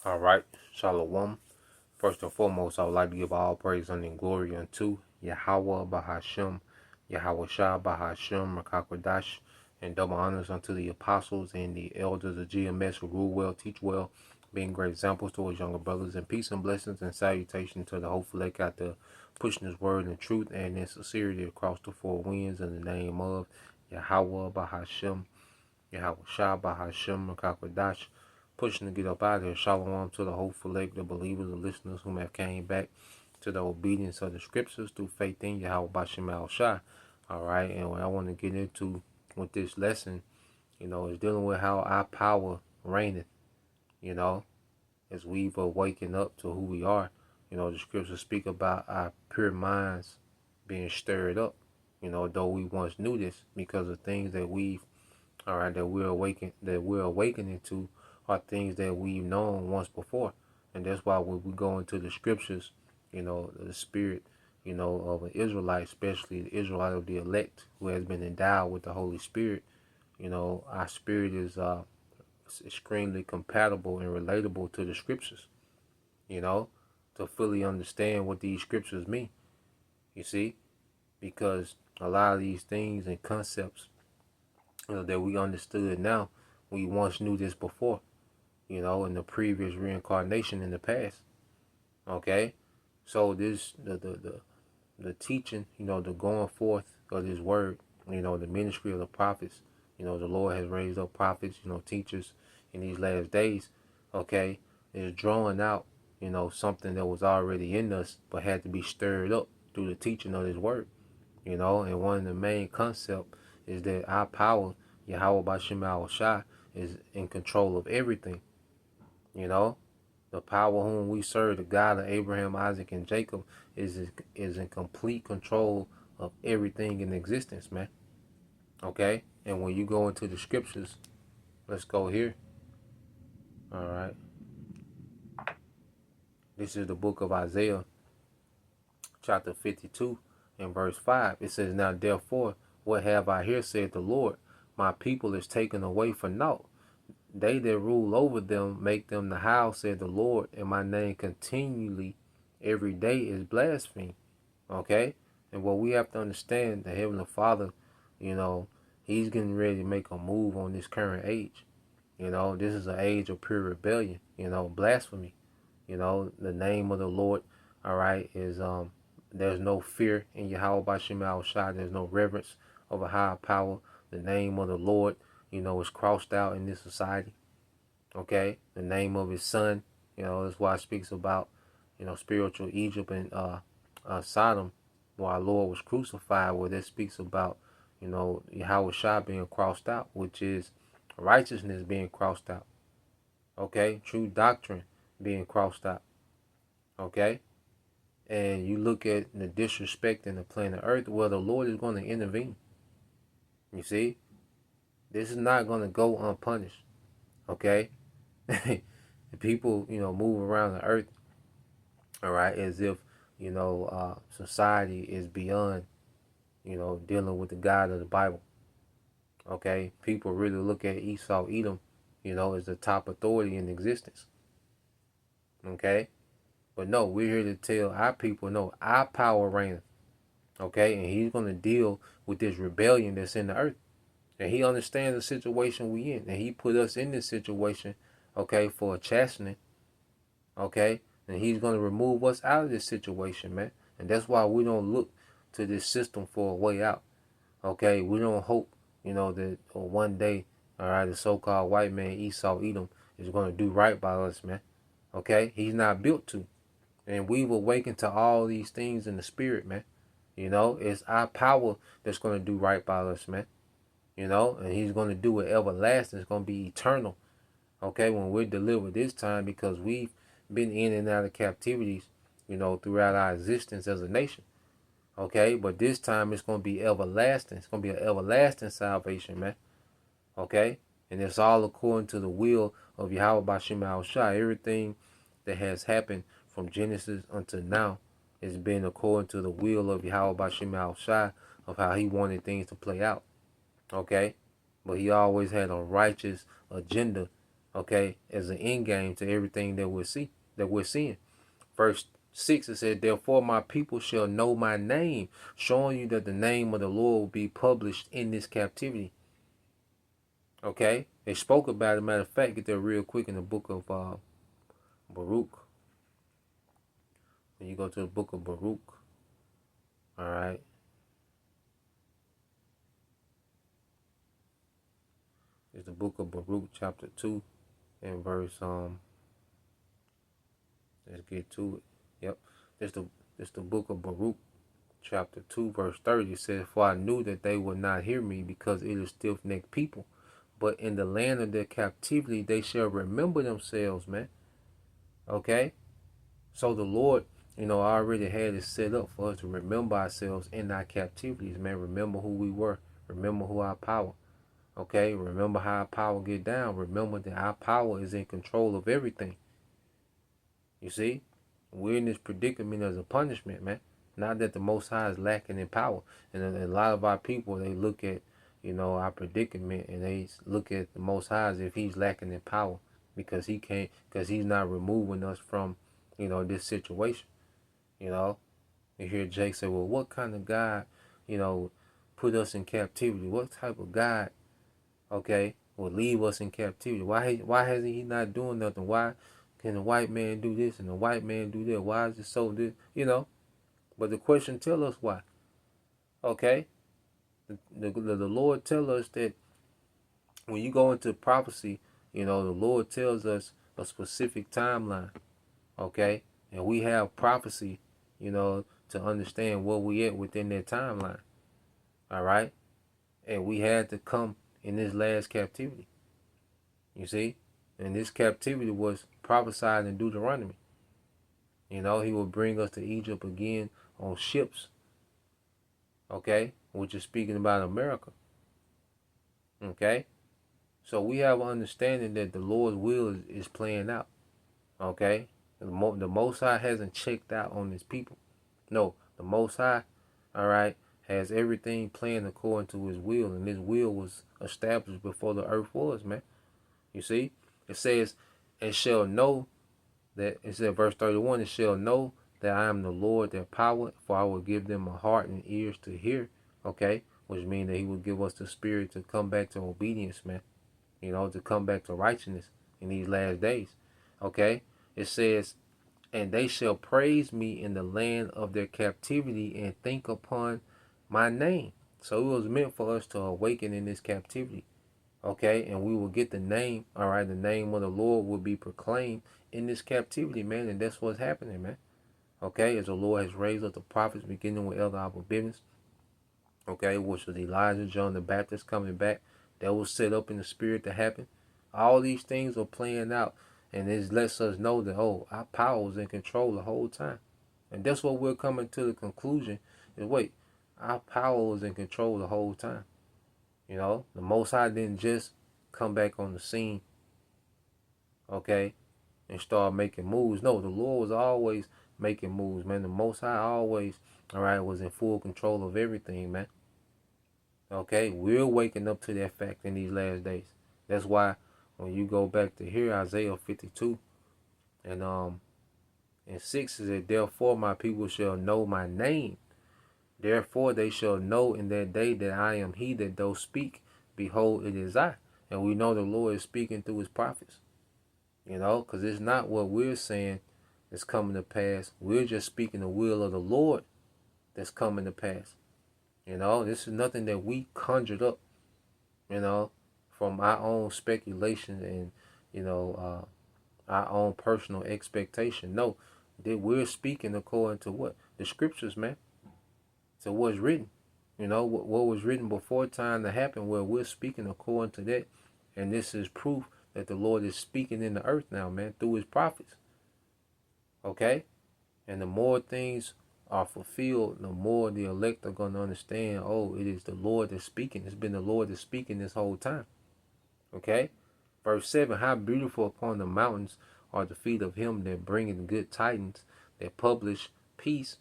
All right, Shalom. First and foremost, I would like to give all praise and glory unto Yahweh Bahashem, Yahweh Shah Bahashem, Rakakwadash, and double honors unto the apostles and the elders of GMS who rule well, teach well, being great examples towards younger brothers, and peace and blessings and salutation to the hopeful lake out there pushing his word in truth and in sincerity across the four winds in the name of Yahweh Bahashem, Yahweh Shah Bahashem, Rakakwadash, pushing to get up out of here. Shalom to the hopeful elect, the believers, the listeners whom have came back to the obedience of the scriptures through faith in Yahweh Bashim Al Shai. All right, and what I want to get into with this lesson, is dealing with how our power reigneth, as we've awakened up to who we are. The scriptures speak about our pure minds being stirred up, though we once knew this because of things that we're awakening to are things that we've known once before. And that's why when we go into the scriptures, the spirit, of an Israelite, especially the Israelite of the elect who has been endowed with the Holy Spirit, our spirit is extremely compatible and relatable to the scriptures, to fully understand what these scriptures mean, you see, because a lot of these things and concepts, that we understood now, we once knew this before, in the previous reincarnation in the past. Okay, so this the teaching, the going forth of this word, the ministry of the prophets, the Lord has raised up prophets, teachers in these last days. Okay, is drawing out, something that was already in us but had to be stirred up through the teaching of this word. And one of the main concepts is that our power, Yahweh Bashim Al Shai, is in control of everything. The power whom we serve, the God of Abraham, Isaac, and Jacob, is in complete control of everything in existence, man. Okay? And when you go into the scriptures, let's go here. All right. This is the book of Isaiah, chapter 52, and verse 5. It says, "Now therefore, what have I here, said the Lord? My people is taken away for naught. They that rule over them make them the house, said the Lord, and my name continually every day is blasphemed." Okay? And what we have to understand, the Heavenly Father, He's getting ready to make a move on this current age. This is an age of pure rebellion, blasphemy. The name of the Lord, all right, is there's no fear in Yahweh Bashim Al Shai. There's no reverence of a higher power. The name of the Lord, is crossed out in this society. Okay, the name of his son, that's why it speaks about, spiritual Egypt and Sodom, where our Lord was crucified, where that speaks about, Yahweh Shai being crossed out, which is righteousness being crossed out. Okay, true doctrine being crossed out. Okay, and you look at the disrespect in the planet Earth, well, the Lord is going to intervene. You see, this is not going to go unpunished. Okay, people, move around the earth, all right, as if, society is beyond, dealing with the God of the Bible. Okay, people really look at Esau, Edom, as the top authority in existence. Okay, but no, we're here to tell our people, no, our power reigneth. Okay, and he's going to deal with this rebellion that's in the earth. And he understands the situation we in. And he put us in this situation, okay, for a chastening. Okay? And he's going to remove us out of this situation, man. And that's why we don't look to this system for a way out. Okay? We don't hope, that one day, all right, the so-called white man, Esau, Edom, is going to do right by us, man. Okay? He's not built to. And we've awakened to all these things in the spirit, man. It's our power that's going to do right by us, man. And he's going to do it everlasting. It's going to be eternal. Okay, when we're delivered this time, because we've been in and out of captivities, throughout our existence as a nation. Okay, but this time it's going to be everlasting. It's going to be an everlasting salvation, man. Okay, and it's all according to the will of Yahweh Bashim Al Shai. Everything that has happened from Genesis until now has been according to the will of Yahweh Bashim Al Shai, of how he wanted things to play out. Okay, but he always had a righteous agenda, okay, as an end game to everything that we're seeing. Verse 6, it said, therefore my people shall know my name, showing you that the name of the Lord will be published in this captivity. Okay? They spoke about it. Matter of fact, get there real quick in the book of Baruch. When you go to the book of Baruch, all right? It's the book of Baruch, chapter 2, and verse, let's get to it. Yep. It's the book of Baruch, chapter 2, verse 30. It says, for I knew that they would not hear me, because it is stiff-necked people. But in the land of their captivity, they shall remember themselves, man. Okay? So the Lord, already had it set up for us to remember ourselves in our captivities, man. Remember who we were. Remember who our power. Okay? Remember how our power get down. Remember that our power is in control of everything. You see? We're in this predicament as a punishment, man. Not that the Most High is lacking in power. And a lot of our people, they look at, our predicament, and they look at the Most High as if he's lacking in power because he's not removing us from, this situation. You hear Jake say, well, what kind of God, put us in captivity? What type of God, okay, will leave us in captivity? Why hasn't he not doing nothing? Why can the white man do this and the white man do that? Why is it so this? But the question tell us why. Okay? The Lord tell us that when you go into prophecy, the Lord tells us a specific timeline. Okay? And we have prophecy, to understand where we at within that timeline. All right? And we had to come in this last captivity. You see? And this captivity was prophesied in Deuteronomy. He will bring us to Egypt again on ships. Okay? Which is speaking about America. Okay? So we have an understanding that the Lord's will is playing out. Okay? The Most High hasn't checked out on his people. No, the Most High, all right, has everything planned according to his will. And his will was established before the earth was, man. You see? It says, and shall know that, it said verse 31, and shall know that I am the Lord, their power, for I will give them a heart and ears to hear. Okay? Which means that he will give us the spirit to come back to obedience, man. To come back to righteousness in these last days. Okay? It says, and they shall praise me in the land of their captivity and think upon my name. So it was meant for us to awaken in this captivity. Okay? And we will get the name, all right? The name of the Lord will be proclaimed in this captivity, man. And that's what's happening, man. Okay? As the Lord has raised up the prophets, beginning with Elder Abba Business. Okay? Which was Elijah, John the Baptist coming back. That was set up in the spirit to happen. All these things are playing out. And it lets us know that, our power was in control the whole time. And that's what we're coming to the conclusion is, wait, our power was in control the whole time. The Most High didn't just come back on the scene, okay, and start making moves. No, the Lord was always making moves, man. The Most High always, all right, was in full control of everything, man. Okay, we're waking up to that fact in these last days. That's why when you go back to here, Isaiah 52 and 6 is that therefore my people shall know my name. Therefore they shall know in that day that I am he that doth speak. Behold, it is I. And we know the Lord is speaking through his prophets. Because it's not what we're saying that's coming to pass. We're just speaking the will of the Lord that's coming to pass. This is nothing that we conjured up, from our own speculation and, our own personal expectation. No, that we're speaking according to what? The scriptures, man. To what's written. What was written before time to happen, where we're speaking according to that. And this is proof that the Lord is speaking in the earth now, man, through his prophets. Okay? And the more things are fulfilled, the more the elect are going to understand, it is the Lord that's speaking. It's been the Lord that's speaking this whole time. Okay? Verse 7, how beautiful upon the mountains are the feet of him that bringeth good tidings, that publish peace,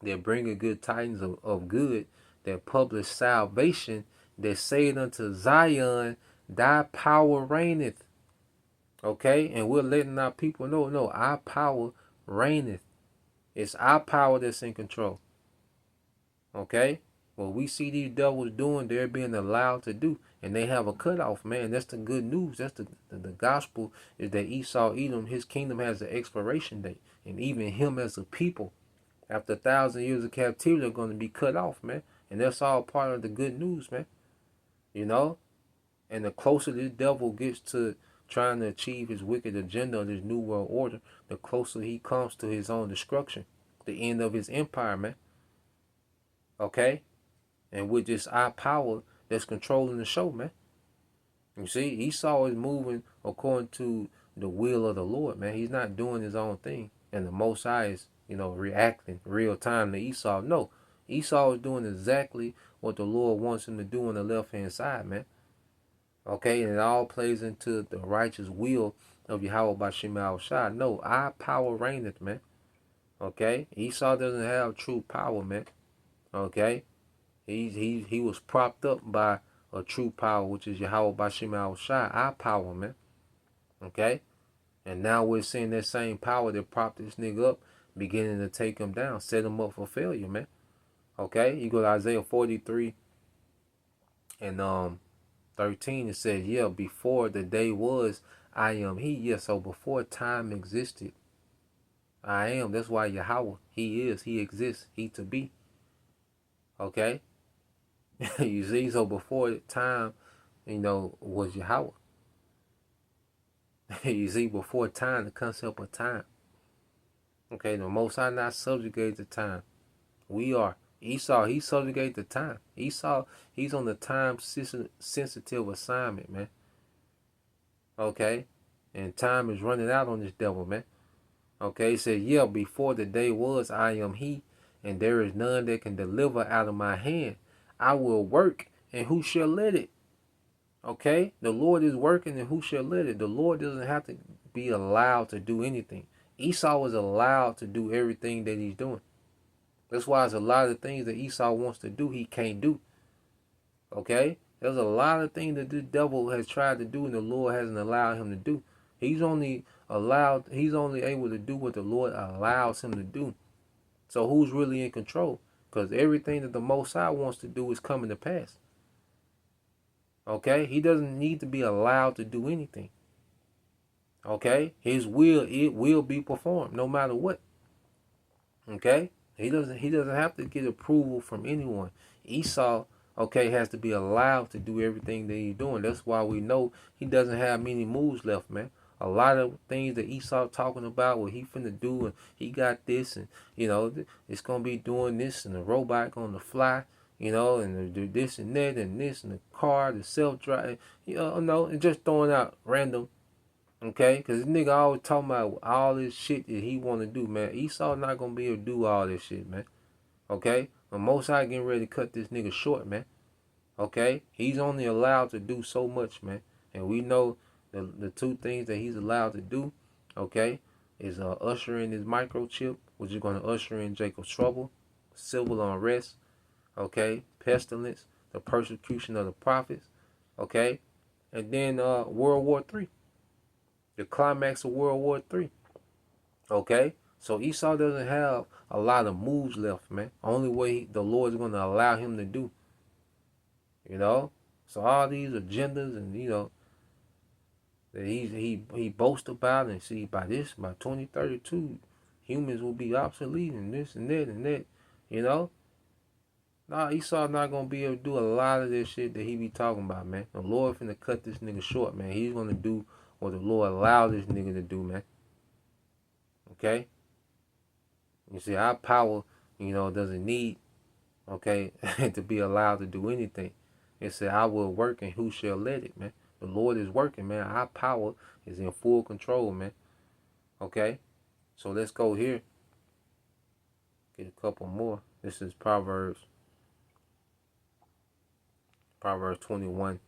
that bringeth good tidings of good, that publish salvation, that saith unto Zion, thy power reigneth. Okay? And we're letting our people know, no, our power reigneth. It's our power that's in control. Okay? What we see these devils doing, they're being allowed to do. And they have a cutoff, man. That's the good news. That's the gospel is that Esau, Edom, his kingdom has an expiration date. And even him as a people, after 1,000 years of captivity, are going to be cut off, man. And that's all part of the good news, man. You know? And the closer this devil gets to trying to achieve his wicked agenda of this new world order, the closer he comes to his own destruction, the end of his empire, man. Okay? And with this our power that's controlling the show, man. You see, Esau is moving according to the will of the Lord, man. He's not doing his own thing. And the Most High is, reacting real time to Esau. No, Esau is doing exactly what the Lord wants him to do on the left-hand side, man. Okay, and it all plays into the righteous will of Yahweh Bashim Al Shah. No, our power reigneth, man. Okay, Esau doesn't have true power, man. Okay, he was propped up by a true power, which is Yahweh Bashim Al Shah, our power, man. Okay, and now we're seeing that same power that propped this nigga up, beginning to take him down, set him up for failure, man. Okay, you go to Isaiah 43 and 13, it says, yeah, before the day was, I am he. Yeah, so before time existed, I am. That's why Yahweh, he is, he exists, he to be. Okay? You see, so before time, was Yahweh. You see, before time, the concept of time. Okay, the Most High not subjugated to time. We are. Esau, he subjugated to time. Esau, he's on the time sensitive assignment, man. Okay? And time is running out on this devil, man. Okay? He said, yeah, before the day was, I am he, and there is none that can deliver out of my hand. I will work, and who shall let it? Okay? The Lord is working, and who shall let it? The Lord doesn't have to be allowed to do anything. Esau was allowed to do everything that he's doing. That's why there's a lot of things that Esau wants to do, he can't do. Okay? There's a lot of things that the devil has tried to do and the Lord hasn't allowed him to do. He's only able to do what the Lord allows him to do. So who's really in control? Because everything that the Most High wants to do is coming to pass. Okay? He doesn't need to be allowed to do anything. Okay? His will, it will be performed no matter what. Okay? He doesn't have to get approval from anyone. Esau, okay, has to be allowed to do everything that he's doing. That's why we know he doesn't have many moves left, man. A lot of things that Esau talking about, what he finna do, and he got this, and it's gonna be doing this, and the robot gonna fly, and do this and that, and this, and the car, the self-drive, and just throwing out random. Okay, because this nigga always talking about all this shit that he want to do, man. Esau not going to be able to do all this shit, man. Okay? But Most High getting ready to cut this nigga short, man. Okay? He's only allowed to do so much, man. And we know the two things that he's allowed to do, okay, is usher in his microchip, which is going to usher in Jacob's trouble, civil unrest, okay, pestilence, the persecution of the prophets, okay, and then World War III. The climax of World War III. Okay? So Esau doesn't have a lot of moves left, man. Only way the Lord is going to allow him to do. So all these agendas and, that he boasts about and see by 2032, humans will be obsolete and this and that and that. Nah, Esau not going to be able to do a lot of this shit that he be talking about, man. The Lord finna cut this nigga short, man. He's going to do what the Lord allowed this nigga to do, man. Okay? You see, our power, doesn't need, okay, to be allowed to do anything. It said, I will work and who shall let it, man. The Lord is working, man. Our power is in full control, man. Okay? So let's go here. Get a couple more. This is Proverbs 21,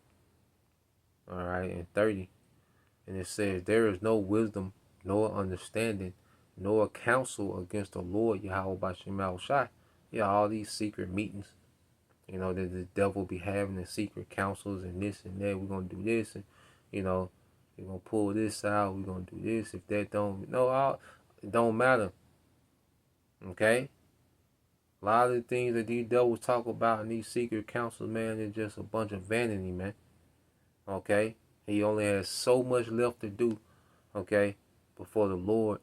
all right, and 30. And it says, there is no wisdom, nor understanding, nor counsel against the Lord Yahweh Bashim Al Shai. Yeah, all these secret meetings, that the devil be having, the secret councils and this and that. We're going to do this. And, We're gonna pull this out. We're gonna do this. If that don't, no, it don't matter. Okay. A lot of the things that these devils talk about in these secret councils, man, it's just a bunch of vanity, man. Okay. He only has so much left to do. Okay, before the Lord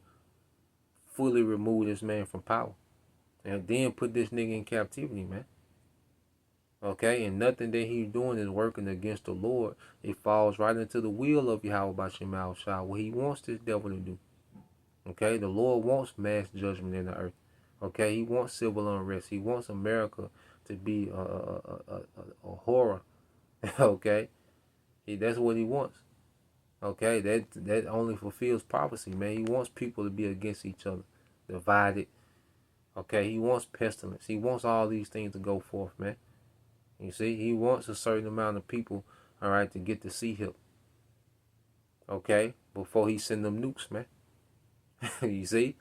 fully remove this man from power, and then put this nigga in captivity, man. Okay, and nothing that he's doing is working against the Lord. It falls right into the will of Yahweh Bashim Shah, what he wants this devil to do. Okay, the Lord wants mass judgment in the earth. Okay, he wants civil unrest. He wants America to be a horror. Okay, that's what he wants. Okay, that only fulfills prophecy, man. He wants people to be against each other, divided. Okay, he wants pestilence. He wants all these things to go forth, man. You see, he wants a certain amount of people, all right, to get to see him. Okay, before he send them nukes, man. You see,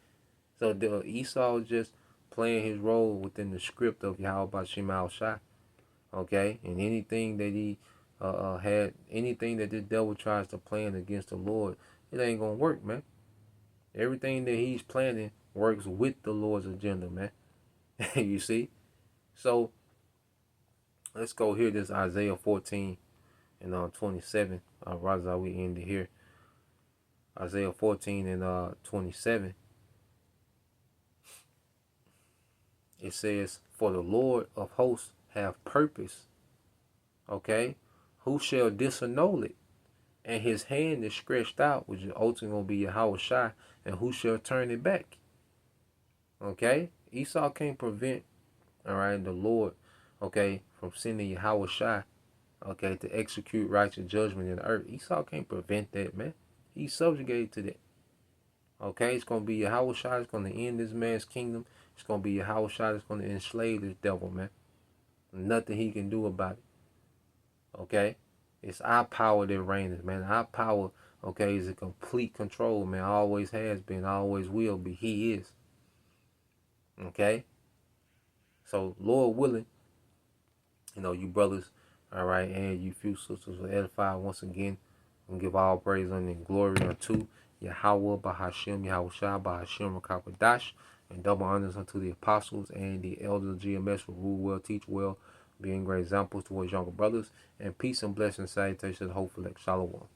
so Esau is just playing his role within the script of Yahweh Bashim Shai. Okay, and anything that he anything that this devil tries to plan against the Lord, it ain't gonna work, man. Everything that he's planning works with the Lord's agenda, man. You see? So let's go here. This Isaiah 14 and 27. Rather we end it here. Isaiah 14 and 27. It says, "For the Lord of hosts have purpose." Okay, who shall disannul it? And his hand is stretched out, which is ultimately going to be Yahweh Shai, and who shall turn it back? Okay, Esau can't prevent, all right, the Lord, okay, from sending Yahweh Shai, okay, to execute righteous judgment in the earth. Esau can't prevent that, man. He's subjugated to that. Okay, it's going to be Yahweh Shai that's going to end this man's kingdom. It's going to be Yahweh Shai that's going to enslave this devil, man. Nothing he can do about it. Okay, it's our power that reigns, man. Our power, okay, is a complete control, man. Always has been, always will be. He is. Okay, so Lord willing, you brothers, all right, and you few sisters will edify once again and give all praise and glory unto Yahweh Bahashim, Yahweh Shah Bahashim Rakapadash, and double honors unto the apostles and the elders of GMS who rule well, teach well, being great examples towards younger brothers, and peace and blessings, salutations, hopefully, shalom.